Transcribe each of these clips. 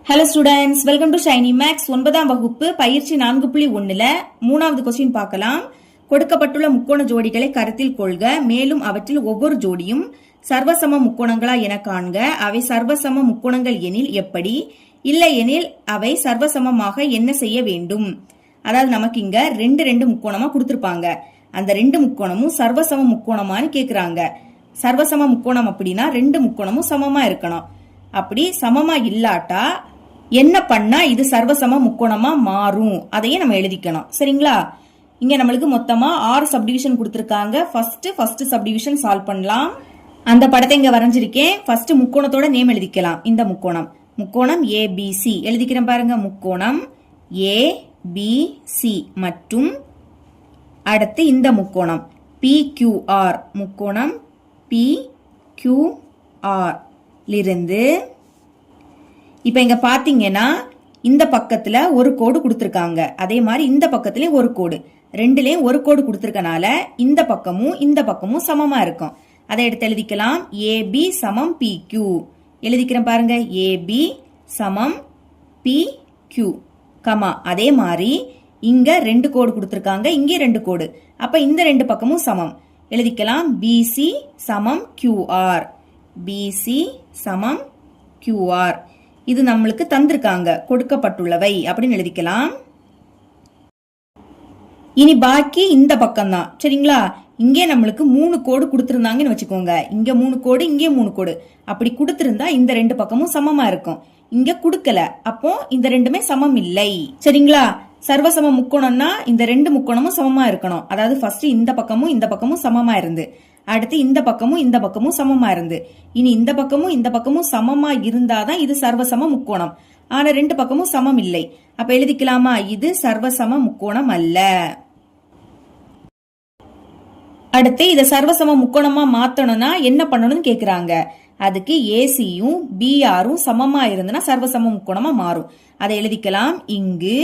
Hello students, welcome to Shiny Max. 9ஆம் வகுப்பு பயிற்சி 4.1ல 3வது கொஸ்டின் பார்க்கலாம். கொடுக்கப்பட்டுள்ள முக்கோண ஜோடிகளை கருத்தில் கொள்க. மேலும் அவற்றில் ஒவ்வொரு ஜோடியும் சர்வசம முக்கோணங்களா என காண்க. அவை சர்வசம முக்கோணங்கள் எனில் எப்படி, இல்லை எனில் அவை சர்வசமமாக என்ன செய்ய வேண்டும். அதாவது நமக்கு இங்க ரெண்டு முக்கோணமா கொடுத்திருப்பாங்க. அந்த ரெண்டு முக்கோணமும் சர்வசம முக்கோணமான்னு கேக்குறாங்க. சர்வசம முக்கோணம் அப்படின்னா ரெண்டு முக்கோணமும் சமமா இருக்கணும். அப்படி சமமா இல்லாட்டா என்ன பண்ணா இது சர்வசம முக்கோணமா மாறும், அதையே நம்ம எழுதிக்கணும். சரிங்களா? இங்க நம்மளுக்கு மொத்தமா 6 சப்டிவிஷன் கொடுத்திருக்காங்க. ஃபர்ஸ்ட் சப்டிவிஷன் சால்வ் பண்ணலாம். அந்த படத்தை இங்க வரைஞ்சிருக்கேன். ஃபர்ஸ்ட் முக்கோணத்தோட நேம் எழுதிக்கலாம். இந்த முக்கோணம் ஏபிசி எழுதிக்கிறேன் பாருங்க. முக்கோணம் ஏபிசி மற்றும் அடுத்து இந்த முக்கோணம் PQR. முக்கோணம் PQR லிருந்து இப்ப இங்க பாத்தீங்கன்னா இந்த பக்கத்துல ஒரு கோடு கொடுத்திருக்காங்க. அதே மாதிரி இந்த பக்கத்துலயும் ஒரு கோடு, ரெண்டுலயும் ஒரு கோடு கொடுத்திருக்கனால இந்த பக்கமும் சமமா இருக்கும். அதை எடுத்து எழுதிக்கலாம். AB சமம் PQ எழுதிக்கிறேன் பாருங்க. AB சமம் PQ கமா. அதே மாதிரி இங்க ரெண்டு கோடு கொடுத்திருக்காங்க, இங்கே ரெண்டு கோடு. அப்ப இந்த ரெண்டு பக்கமும் சமம் எழுதிக்கலாம். BC சமம் QR. BC சமம் QR. இது நம்மளுக்கு தந்திருக்காங்க, கொடுக்கப்பட்டுள்ளவை அப்படின்னு எழுதிக்கலாம். இனி பாக்கி இந்த பக்கம் தான். சரிங்களா? இங்கே நம்மளுக்கு 3 கோடு கொடுத்திருந்தாங்கன்னு வச்சுக்கோங்க. இங்க 3 கோடு, இங்கே 3 கோடு. அப்படி கொடுத்திருந்தா இந்த ரெண்டு பக்கமும் சமமா இருக்கும். இங்க கொடுக்கல, அப்போ இந்த ரெண்டுமே சமம் இல்லை. சரிங்களா? சர்வசம முக்கோணம்னா இந்த ரெண்டு முக்கோணமும் சமமா இருக்கணும். அதாவது ஃபர்ஸ்ட் இந்த பக்கமும் சமமா இருந்து, அடுத்து இந்த பக்கமும் சமமா இருந்து, இனி இந்த பக்கமும் சமமா இருந்தாதான் இது சர்வசம முக்கோணம். ஆனா ரெண்டு பக்கமும் சமம் இல்லை. அப்ப எழுதிக்கலாமா? இது சர்வசம முக்கோணம் அல்ல. அடுத்து இத சர்வசம முக்கோணமா மாத்தணும்னா என்ன பண்ணணும்னு கேக்குறாங்க. அதுக்கு ஏசியும் பிஆரும் சமமா இருந்தனா சர்வசம முக்கோணமா மாறும். அதை எழுதிக்கலாம். இங்கு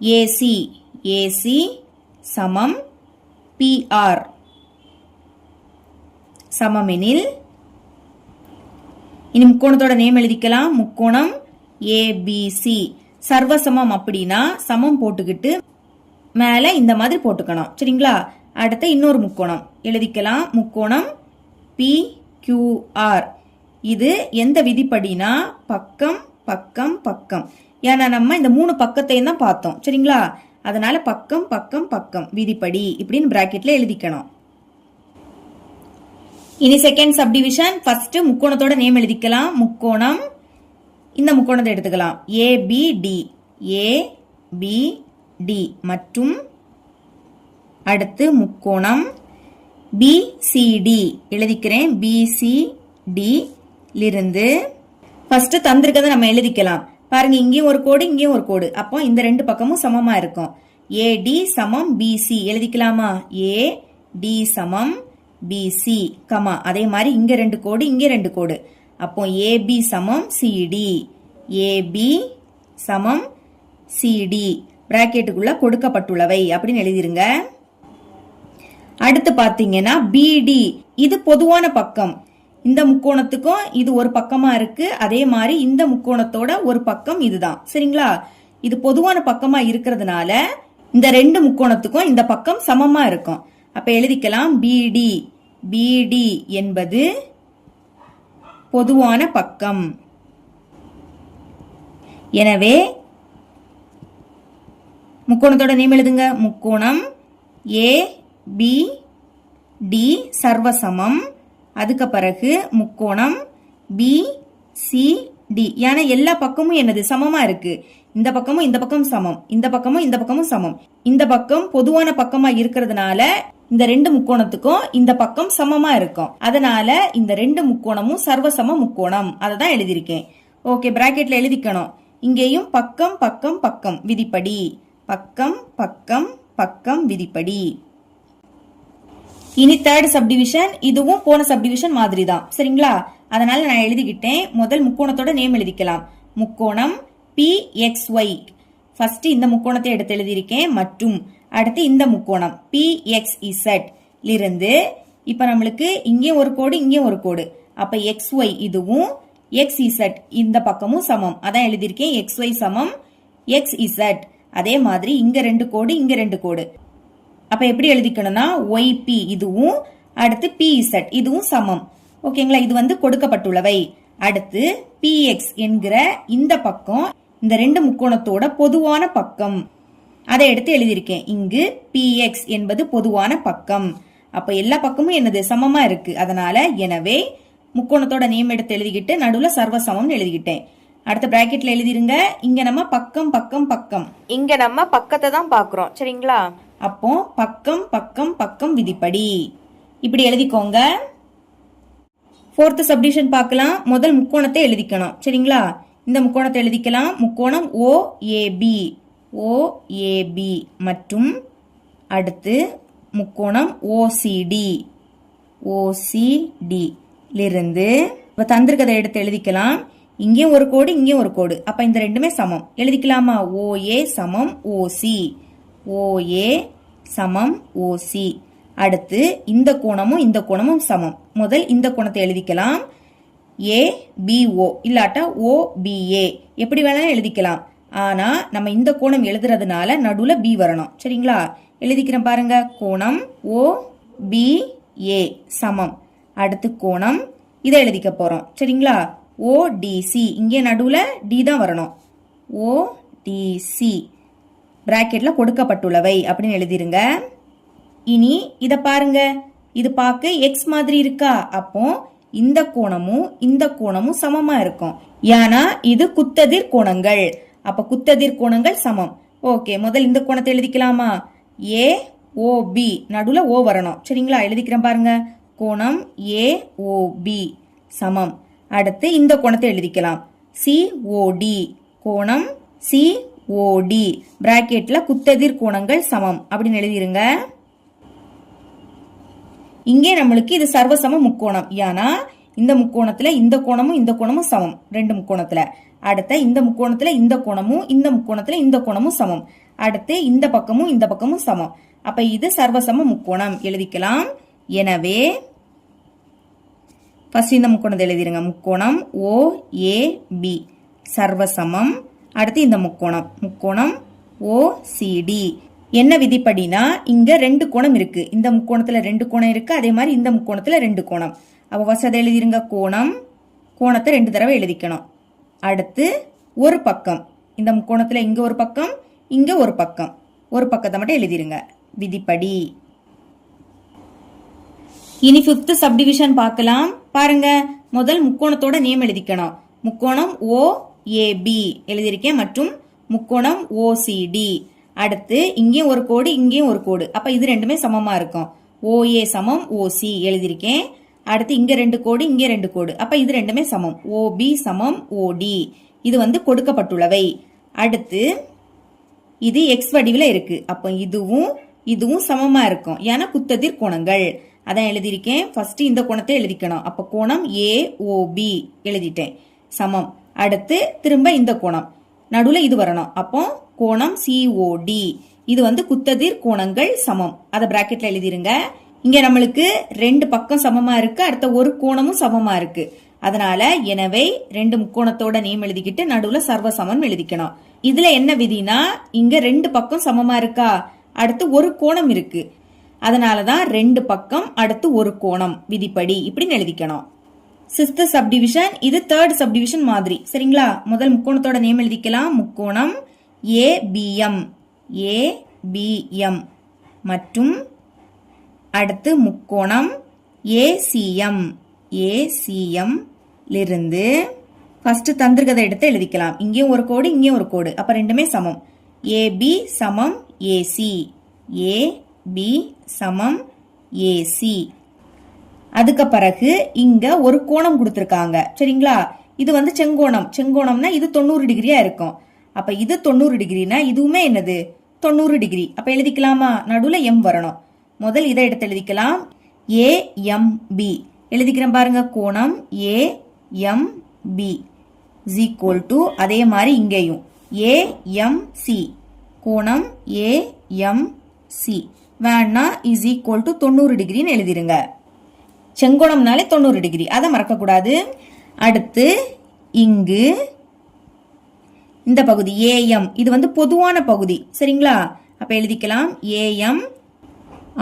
ஏசி சமம் பிஆர் சமமெனில் இனி முக்கோணத்தோட நேம் எழுதிக்கலாம். முக்கோணம் ஏபிசி. சர்வசமம் அப்படின்னா சமம் போட்டுக்கிட்டு மேல இந்த மாதிரி போட்டுக்கணும். சரிங்களா? அடுத்த இன்னொரு முக்கோணம் எழுதிக்கலாம். முக்கோணம் PQR. இது எந்த விதிப்படினா பக்கம் பக்கம் பக்கம். ஏன்னா நம்ம இந்த 3 பக்கத்தையும் தான் பார்த்தோம். சரிங்களா? அதனால பக்கம் பக்கம் பக்கம் விதிப்படி இப்படின்னு பிராக்கெட்ல எழுதிக்கணும். இனி செகண்ட் சப்டிவிஷன். ஃபர்ஸ்ட் முக்கோணத்தோட நேம் எழுதிக்கலாம். முக்கோணம், இந்த முக்கோணத்தை எடுத்துக்கலாம். ABD மற்றும் அடுத்து முக்கோணம் BCD எழுதிக்கிறேன். BCD லிருந்து ஃபர்ஸ்ட் தந்திருக்கதை நம்ம எழுதிக்கலாம். பாருங்க, இங்கேயும் ஒரு கோடு, இங்கேயும் ஒரு கோடு. அப்போ இந்த ரெண்டு பக்கமும் சமமா இருக்கும். AD சமம் BC எழுதிக்கலாமா? AD சமம் BC கமா. அதே மாதிரி இங்க ரெண்டு கோடு, இங்க ரெண்டு கோடு. அப்போ AB சமம் CD. AB சமம் CD பிராக்கெட்டுக்குள்ள கொடுக்கப்பட்டுள்ளவை அப்படின்னு எழுதிருங்க. அடுத்து பாத்தீங்கன்னா BD. இது பொதுவான பக்கம். இந்த முக்கோணத்துக்கும் இது ஒரு பக்கமா இருக்கு. அதே மாதிரி இந்த முக்கோணத்தோட ஒரு பக்கம் இதுதான். சரிங்களா? இது பொதுவான பக்கமா இருக்கிறதுனால இந்த ரெண்டு முக்கோணத்துக்கும் இந்த பக்கம் சமமா இருக்கும். அப்ப எழுதிக்கலாம். BD என்பது பொதுவான பக்கம். எனவே முக்கோணத்தோட நேம் எழுதுங்க. முக்கோணம் ABD சர்வசமம். அதுக்கு பிறகு முக்கோணம் BCD. ஏன்னா எல்லா பக்கமும் என்னது சமமா இருக்கு. இந்த பக்கம் சமம், இந்த பக்கமும் சமம். இந்த பக்கம் பொதுவான பக்கமா இருக்கிறதுனால இந்த ரெண்டு முக்கோணத்துக்கும் இந்த பக்கம் சமமா இருக்கும். அதனால இந்த ரெண்டு முக்கோணமும் சர்வசம முக்கோணம். அததான் எழுதியிருக்கேன். ஓகே, பிராக்கெட்ல எழுதிக்கணும். இங்கேயும் பக்கம் பக்கம் பக்கம் விதிப்படி. பக்கம் பக்கம் பக்கம் விதிப்படி. இனி தேர்ட் சப்டிவிஷன். இதுவும் போன சப்டிவிஷன் மாதிரி தான். சரிங்களா? அதனால நான் எழுதிக்கிட்டேன். முதல் முக்கோணத்தோட நேம் எழுதிக்கலாம். முக்கோணம் PXY. ஃபர்ஸ்ட் இந்த முக்கோணத்தை எடுத்து எழுதியிருக்கேன். மற்றும் அடுத்து இந்த முக்கோணம் PXZ லிருந்து இப்ப நம்மளுக்கு இங்கே ஒரு கோடு, இங்கே ஒரு கோடு. அப்ப XY இதுவும் எக்ஸ் இசட் இந்த பக்கமும் சமம். அதான் எழுதியிருக்கேன் XY சமம் XZ. அதே மாதிரி இங்க 2 கோடு இங்க 2 கோடு. அப்ப எப்படி எழுதிக்கணும்னா YP இதுவும் அடுத்து PZ இதுவும் சமம். ஓகேங்களா? இது வந்து கொடுக்கப்பட்டுள்ளவை. அடுத்து PX என்கிற இந்த பக்கம் இந்த 2 முக்கோணத்தோட பொதுவான பக்கம். அதை எடுத்து எழுதியிருக்கேன். இங்கு PX என்பது பொதுவான பக்கம். அப்ப எல்லா பக்கமும் என்னது சமமா இருக்கு. அதனால எனவே முக்கோணத்தோட நேம் எடுத்து எழுதிக்கிட்டு நடுவுல சர்வசமம் எழுதிக்கிட்டேன். அடுத்த பிராக்கெட்ல எழுதிருங்க. இங்க நம்ம பக்கம் பக்கம் பக்கம், இங்க நம்ம பக்கத்தை தான் பாக்குறோம். சரிங்களா? அப்போ பக்கம் பக்கம் பக்கம் விதிப்படி இப்படி எழுதிக்கோங்க. 4th சப்டிவிஷன் பார்க்கலாம். முதல் முக்கோணத்தை எழுதிக்கணும். சரிங்களா? இந்த முக்கோணத்தை எழுதிக்கலாம். முக்கோணம் OAB மற்றும் அடுத்து முக்கோணம் OCD லிருந்து தந்திருக்கதை எடுத்து எழுதிக்கலாம். இங்கேயும் ஒரு கோடு இங்கேயும் ஒரு கோடு. அப்ப இந்த ரெண்டுமே சமம். எழுதிக்கலாமா? OA சமம் OC, OA சமம் OC. அடுத்து இந்த கோணமும் சமம். முதல் இந்த கோணத்தை எழுதிக்கலாம். ABO இல்லாட்டா OBA எப்படி வேணாலும் எழுதிக்கலாம். ஆனா நம்ம இந்த கோணம் எழுதுறதுனால நடுவுல B வரணும். சரிங்களா? எழுதிக்கிறேன் பாருங்க. கோணம் OBA சமம். அடுத்து கோணம் இதை எழுதிக்க போறோம். சரிங்களா? ODC இங்கே நடுவுல D தான் வரணும். ODC பிராக்கெட்ல கொடுக்கப்பட்டுள்ளவை அப்படின்னு எழுதிருங்க. இனி இத பாருங்க. இது பார்க்க X மாதிரி இருக்கா? அப்போ இந்த கோணமும் சமமா இருக்கும். ஏன்னா இது குத்ததிர் கோணங்கள். அப்ப குத்ததிர் கோணங்கள் சமம். ஓகே, முதல் இந்த கோணத்தை எழுதிக்கலாமா? AOB நடுவுல O வரணும். சரிங்களா? எழுதிக்கிறேன் பாருங்க. கோணம் AOB சமம். அடுத்து இந்த கோணத்தை எழுதிக்கலாம். COD கோணம் COD பிராக்கெட்ல குத்ததிர் கோணங்கள் சமம் அப்படின்னு எழுதிருங்க. இங்கே நம்மளுக்கு இது சர்வசம முக்கோணம். ஏன்னா இந்த முக்கோணத்துல இந்த கோணமும் சமம். 2 முக்கோணத்துல. அடுத்த இந்த முக்கோணத்துல இந்த கோணமும் சமம். அடுத்து இந்த பக்கமும் சமம். அப்ப இது சர்வசம முக்கோணம் எழுதிக்கலாம். எனவே ஃபர்ஸ்ட் இந்த முக்கோணத்தை எழுதிருங்க. முக்கோணம் OAB சர்வசமம். அடுத்து இந்த முக்கோணம் OCD. என்ன விதிப்படினா இங்க 2 கோணம் இருக்கு. இந்த முக்கோணத்துல 2 கோணம் இருக்கு. அதே மாதிரி இந்த முக்கோணத்துல 2 கோணம். அப்ப ஃபர்ஸ்ட் அதை எழுதிருங்க. கோணத்தை 2 தடவை எழுதிக்கணும். அடுத்து ஒரு பக்கம். இந்த முக்கோணத்துல இங்க ஒரு பக்கம் இங்க ஒரு பக்கம். ஒரு பக்கத்தை மட்டும் எழுதிருங்க விதிப்படி. இனி 5th சப்டிவிஷன் பார்க்கலாம். பாருங்க. முதல் முக்கோணத்தோட நேம் எழுதிக்கணும். முக்கோணம் OAB எழுதியிருக்கேன் மற்றும் முக்கோணம் OCD. அடுத்து இங்கேயும் ஒரு கோடு இங்கேயும் ஒரு கோடு. அப்ப இது ரெண்டுமே சமமா இருக்கும். OA சமம் OC எழுதியிருக்கேன். அடுத்து இங்க 2 கோடு இங்க 2 கோடு. அப்ப இது ரெண்டுமே சமம். OB சமம் OD. இது வந்து கொடுக்கப்பட்டுள்ளவை. அடுத்து இது X வடிவில் இருக்கு. அப்ப இதுவும் சமமா இருக்கும். ஏன்னா குத்ததிர் கோணங்கள். அதான் எழுதியிருக்கேன். ஃபர்ஸ்ட் இந்த கோணத்தை எழுதிக்கணும். அப்ப கோணம் AOB எழுதிட்டேன் சமம். அடுத்து திரும்ப இந்த கோணம் நடுவுல இது வரணும். அப்போ கோணம் COD. இது வந்து குத்ததிர் கோணங்கள் சமம். அதை பிராக்கெட்ல எழுதிருங்க. இங்க நம்மளுக்கு 2 பக்கம் சமமா இருக்கு. அடுத்த ஒரு கோணமும் சமமா இருக்கு. அதனால எனவே 2 முக்கோணத்தோட நேம் எழுதிக்கிட்டு நடுவுல சர்வசமம் எழுதிக்கணும். இதுல என்ன விதினா இங்க 2 பக்கம் சமமா இருக்கா? அடுத்து ஒரு கோணம் இருக்கு. அதனாலதான் 2 பக்கம் அடுத்து ஒரு கோணம் விதிப்படி இப்படி எழுதிக்கணும். 6th subdivision. இது 3rd சப்டிவிஷன் மாதிரி. சரிங்களா? முதல் முக்கோணத்தோட நேம் எழுதிக்கலாம். முக்கோணம் ABM மற்றும் அடுத்து முக்கோணம் ACM லிருந்து ஃபர்ஸ்ட் தந்திருக்கதை எடுத்து எழுதிக்கலாம். இங்கேயும் ஒரு கோடு இங்கேயும் ஒரு கோடு. அப்ப ரெண்டுமே சமம். AB சமம் AC, AB சமம் AC. அதுக்கு பிறகு இங்க ஒரு கோணம் கொடுத்திருக்காங்க. சரிங்களா? இது வந்து செங்கோணம்னா இது 90 டிகிரியா இருக்கும். அப்ப இது 90 டிகிரினா இதுவுமே என்னது 90 டிகிரி. அப்ப எழுதிக்கலாமா? நடுவுல M வரணும். முதல் இதை எடுத்து எழுதிக்கலாம். AMB எழுதிக்கிறேன் பாருங்க. கோணம் AMB is equal to அதே மாதிரி இங்கேயும் AMC கோணம் AMC வேணா is equal to 90 டிகிரின்னு எழுதிருங்க. செங்கோணம்னாலே 90 டிகிரி. அதை மறக்க கூடாது. அடுத்து இங்கு இந்த பகுதி ஏஎம் இது வந்து பொதுவான பகுதி. சரிங்களா? அப்ப எழுதிக்கலாம் ஏஎம்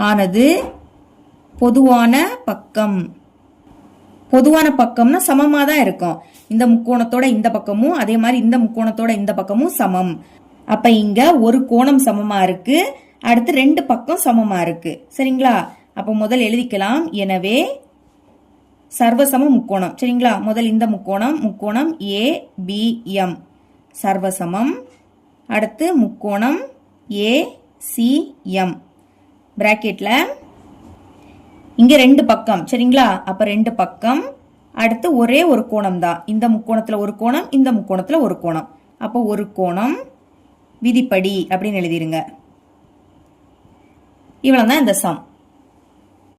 ஆனது பொதுவான பக்கம். பொதுவான பக்கம்னா சமமா தான் இருக்கும். இந்த முக்கோணத்தோட இந்த பக்கமும் அதே மாதிரி இந்த முக்கோணத்தோட இந்த பக்கமும் சமம். அப்ப இங்க ஒரு கோணம் சமமா இருக்கு, அடுத்து 2 பக்கம் சமமா இருக்கு. சரிங்களா? அப்ப முதல் எழுதிக்கலாம். எனவே சர்வசம முக்கோணம். சரிங்களா? முதல் இந்த முக்கோணம் ஏபிஎம் சர்வசமம். அடுத்து முக்கோணம் ஏசிஎம் பிராக்கெட்ல இங்க 2 பக்கம். சரிங்களா? அப்ப 2 பக்கம், அடுத்து ஒரே ஒரு கோணம் தான். இந்த முக்கோணத்துல ஒரு கோணம், இந்த முக்கோணத்துல ஒரு கோணம். அப்போ ஒரு கோணம் விதிப்படி அப்படின்னு எழுதிருங்க. இவ்வளவுதான் இந்த சம்.